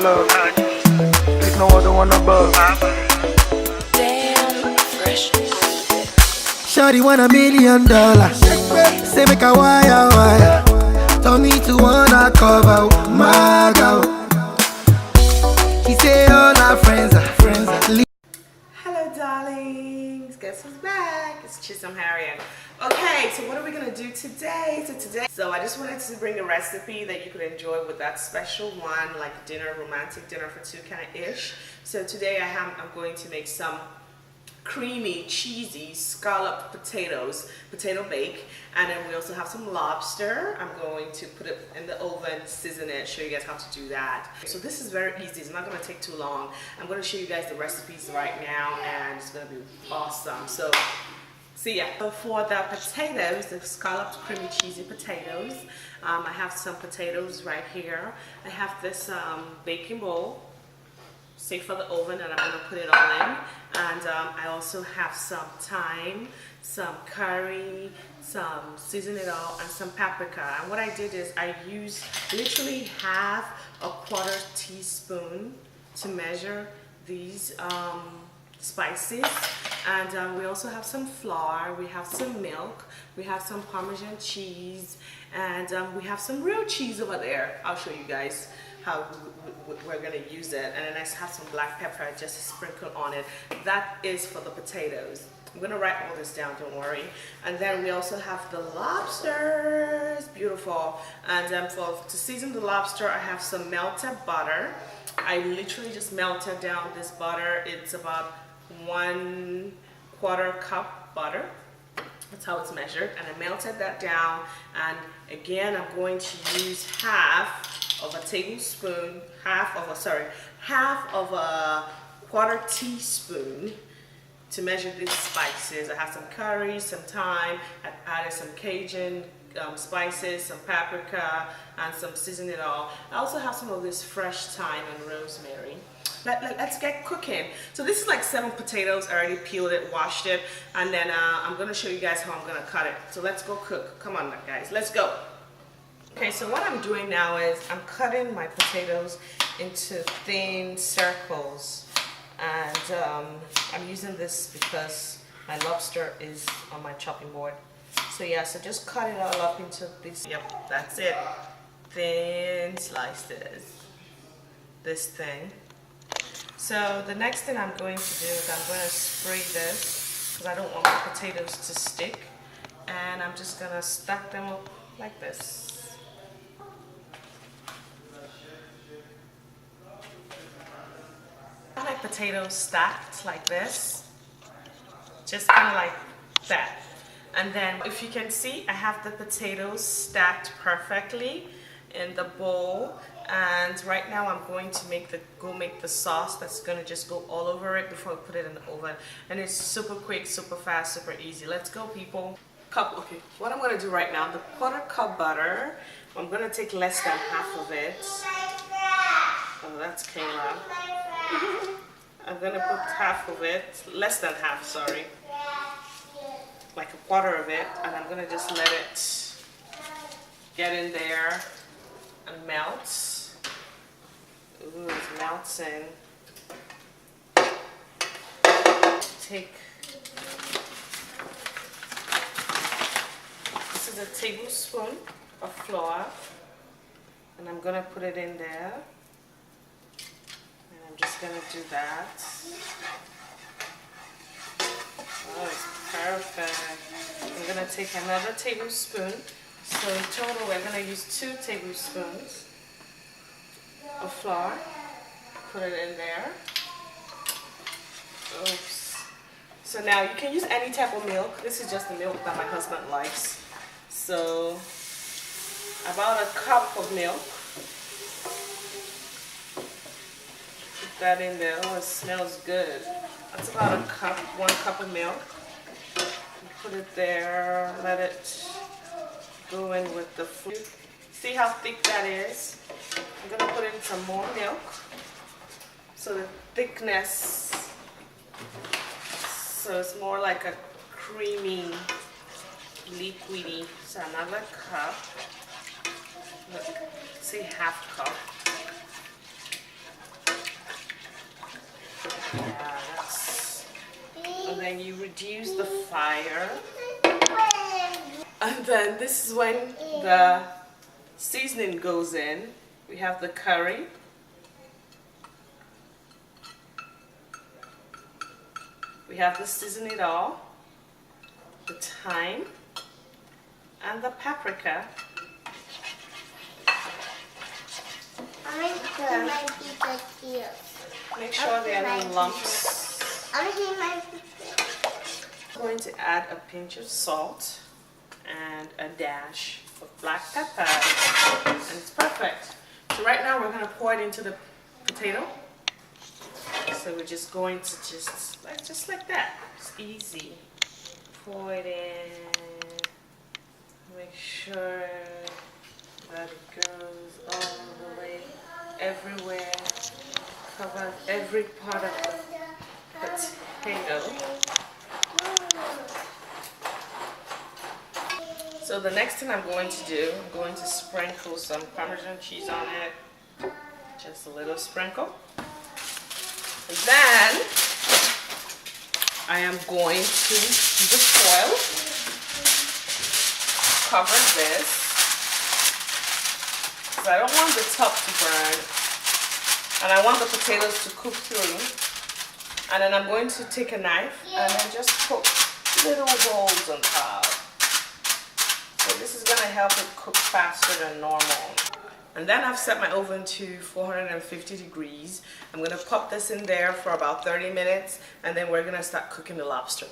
love. There's no other one above. Damn fresh. Shawty want $1 million. Say make a wire. Tell me to wanna cover my girl. He say all our friends are Hello darlings, guess who's back? It's CHISOM HARRIET. Okay, so what are we gonna do today? So I just wanted to bring a recipe that you could enjoy with that special one, like dinner, romantic dinner for two kind of ish. So today I'm going to make some creamy, cheesy, scalloped potato bake, and then we also have some lobster. I'm going to put it in the oven, season it, show you guys how to do that. So this is very easy, it's not going to take too long. I'm going to show you guys the recipes right now, and it's going to be awesome. So yeah, so for the potatoes, the scalloped creamy cheesy potatoes, I have some potatoes right here. I have this baking bowl, safe for the oven, and I'm going to put it all in. And I also have some thyme, some curry, some season it all, and some paprika. And what I did is I used literally half a quarter teaspoon to measure these spices. And we also have some flour, we have some milk, we have some Parmesan cheese, and we have some real cheese over there. I'll show you guys how we're going to use it. And then I have some black pepper just to sprinkle on it. That is for the potatoes. I'm going to write all this down, don't worry. And then we also have the lobsters. Beautiful. And to season the lobster, I have some melted butter. I literally just melted down this butter. It's about 1/4 cup butter. That's how it's measured. And I melted that down. And again, I'm going to use half of a tablespoon, half of a quarter teaspoon to measure these spices. I have some curry, some thyme, I added some Cajun spices, some paprika, and some season it all. I also have some of this fresh thyme and rosemary. Let's get cooking. So this is like 7 potatoes. I already peeled it, washed it, and then I'm gonna show you guys how I'm gonna cut it. So let's go cook. Come on guys, let's go. Okay, so what I'm doing now is I'm cutting my potatoes into thin circles, and I'm using this because my lobster is on my chopping board. So yeah, so just cut it all up into this. Yep, that's it. Thin slices. This thing. So the next thing I'm going to do is I'm going to spray this because I don't want my potatoes to stick, and I'm just going to stack them up like this. I like potatoes stacked like this, just kind of like that. And then if you can see, I have the potatoes stacked perfectly in the bowl. And right now I'm going to make the sauce that's going to just go all over it before I put it in the oven. And it's super quick, super fast, super easy. Let's go, people. Okay, what I'm going to do right now, the 1/4 cup butter, I'm going to take less than half of it. Oh, that's Kayla. I'm going to put half of it, less than half, sorry. Like 1/4 of it, and I'm going to just let it get in there and melt. Ooh, it's melting. This is a tablespoon of flour, and I'm going to put it in there. And I'm just going to do that. Oh, it's perfect. I'm going to take another tablespoon. So in total, we're going to use 2 tablespoons of flour. Put it in there. Oops. So now you can use any type of milk. This is just the milk that my husband likes. So about 1 cup of milk. Put that in there. Oh, it smells good. That's about 1 cup of milk. Put it there. Let it go in with the food. See how thick that is? I'm going to put in some more milk. So the thickness, so it's more like a creamy, liquidy. So another cup. Look, say half cup. then you reduce the fire. And then this is when the seasoning goes in. We have the curry. We have the season it all, the thyme, and the paprika. Make sure there are no lumps. I'm going to add a pinch of salt and a dash of black pepper, and it's perfect. So right now we're going to pour it into the potato. So we're just going to just like that. It's easy. Pour it in. Make sure that it goes all the way everywhere. Cover every part of the potato. So the next thing I'm going to do, I'm going to sprinkle some Parmesan cheese on it. Just a little sprinkle. And then I am going to use the foil, cover this, because I don't want the top to burn, and I want the potatoes to cook through. And then I'm going to take a knife and then just poke little holes on top. So this is going to help it cook faster than normal. And then I've set my oven to 450 degrees. I'm going to pop this in there for about 30 minutes, and then we're going to start cooking the lobster.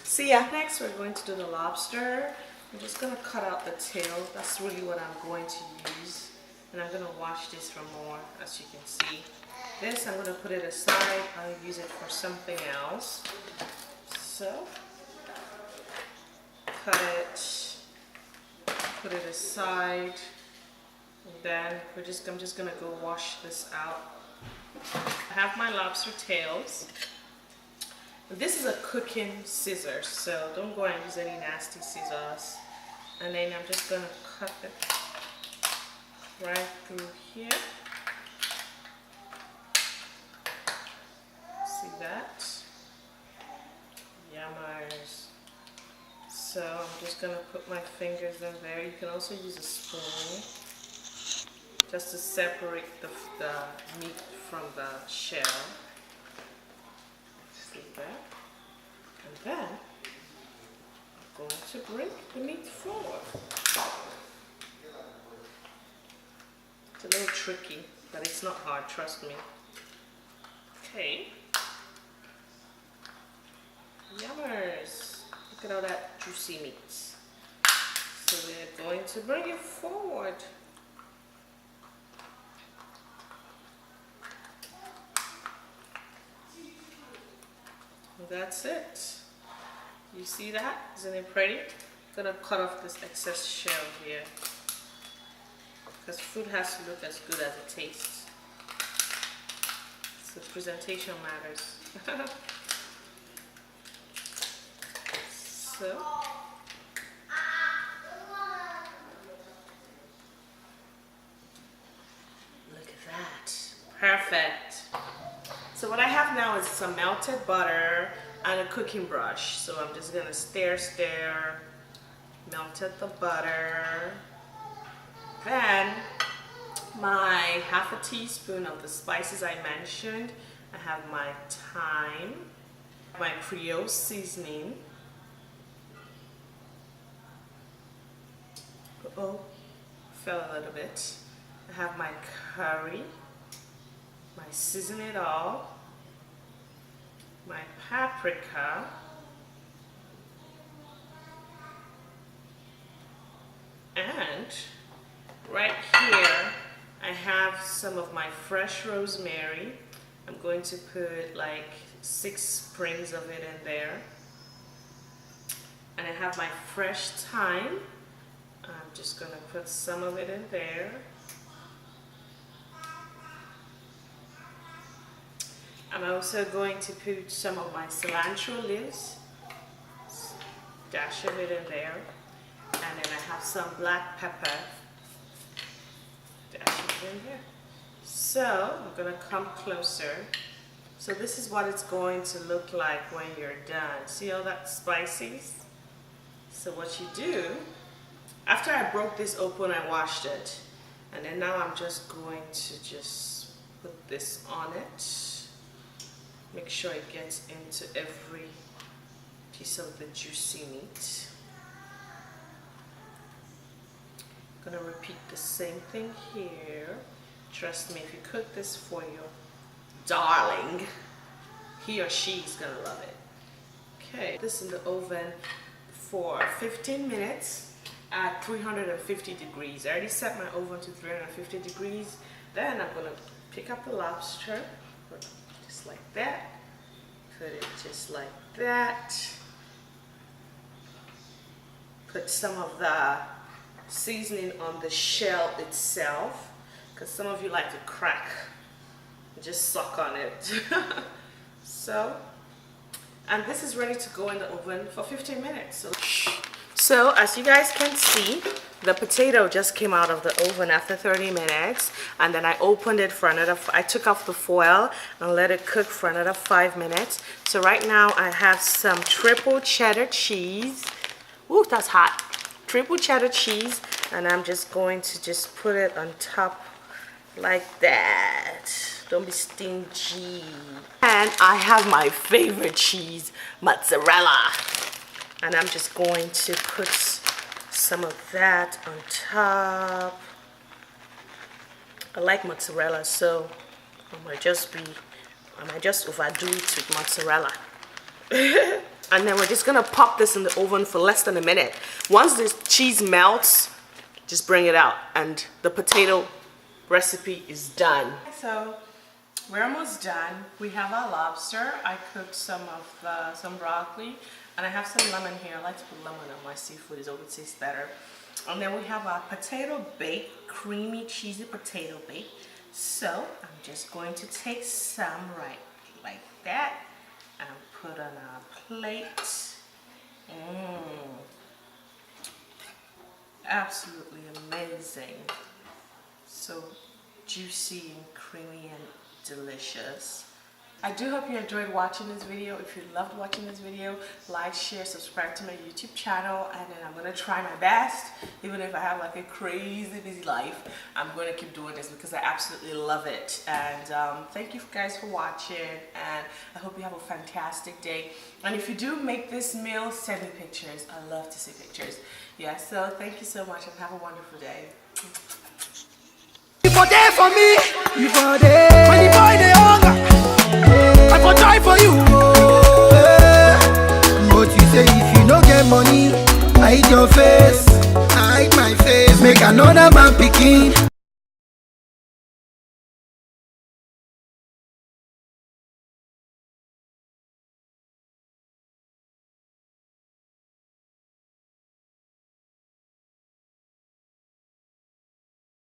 See ya. Next, we're going to do the lobster. I'm just going to cut out the tail. That's really what I'm going to use. And I'm going to wash this for more, as you can see. This, I'm going to put it aside. I'll use it for something else. So, cut it, put it aside. And then I'm just gonna go wash this out. I have my lobster tails. This is a cooking scissors, so don't go and use any nasty scissors. And then I'm just gonna cut it right through here. See that? Yummers. So I'm just gonna put my fingers in there. You can also use a spoon, just to separate the meat from the shell. See that? And then I'm going to bring the meat forward. It's a little tricky, but it's not hard, trust me. Okay. Yummers. Look at all that juicy meat. So we're going to bring it forward. That's it. You see that? Isn't it pretty? I'm gonna cut off this excess shell here, because food has to look as good as it tastes. So presentation matters. So look at that. Perfect. So what I have now is some melted butter and a cooking brush. So I'm just gonna stir, melted the butter. Then my half a teaspoon of the spices I mentioned. I have my thyme, my Creole seasoning. Oh, fell a little bit. I have my curry, my season it all, my paprika, and right here I have some of my fresh rosemary. I'm going to put like 6 sprigs of it in there. And I have my fresh thyme. I'm just going to put some of it in there. I'm also going to put some of my cilantro leaves, dash of it in there, and then I have some black pepper, dash it in here. So I'm going to come closer So this is what it's going to look like when you're done. See all that spices? So what you do, after I broke this open, I washed it. And then now I'm just going to just put this on it. Make sure it gets into every piece of the juicy meat. I'm gonna repeat the same thing here. Trust me, if you cook this for your darling, he or she is gonna love it. Okay, this in the oven for 15 minutes at 350 degrees. I already set my oven to 350 degrees. Then I'm gonna pick up the lobster, put it just like that, put it just like that, put some of the seasoning on the shell itself, because some of you like to crack, just suck on it. And this is ready to go in the oven for 15 minutes. So as you guys can see, the potato just came out of the oven after 30 minutes, and then I opened it for another, I took off the foil and let it cook for another 5 minutes. So right now I have some triple cheddar cheese. Ooh, that's hot. Triple cheddar cheese, and I'm just going to just put it on top like that. Don't be stingy. And I have my favorite cheese, mozzarella, and I'm just going to put some of that on top. I like mozzarella, so I might just overdo it with mozzarella. And then we're just gonna pop this in the oven for less than a minute. Once the cheese melts, just bring it out and the potato recipe is done. So we're almost done. We have our lobster. I cooked some broccoli, and I have some lemon here. I like to put lemon on my seafood, it always tastes better. And then we have our potato bake, creamy, cheesy potato bake. So I'm just going to take some right like that and put on our plate. Absolutely amazing. So juicy and creamy and delicious. I do hope you enjoyed watching this video. If you loved watching this video, like, share, subscribe to my YouTube channel, and then I'm gonna try my best. Even if I have like a crazy busy life, I'm gonna keep doing this because I absolutely love it. And thank you guys for watching, and I hope you have a fantastic day. And if you do make this meal, send me pictures. I love to see pictures. Yeah, so thank you so much and have a wonderful day. You for there for me, you for there. When the boy they hunger, I for try for you. But you say if you don't get money, hide your face, hide my face. Make another man picking.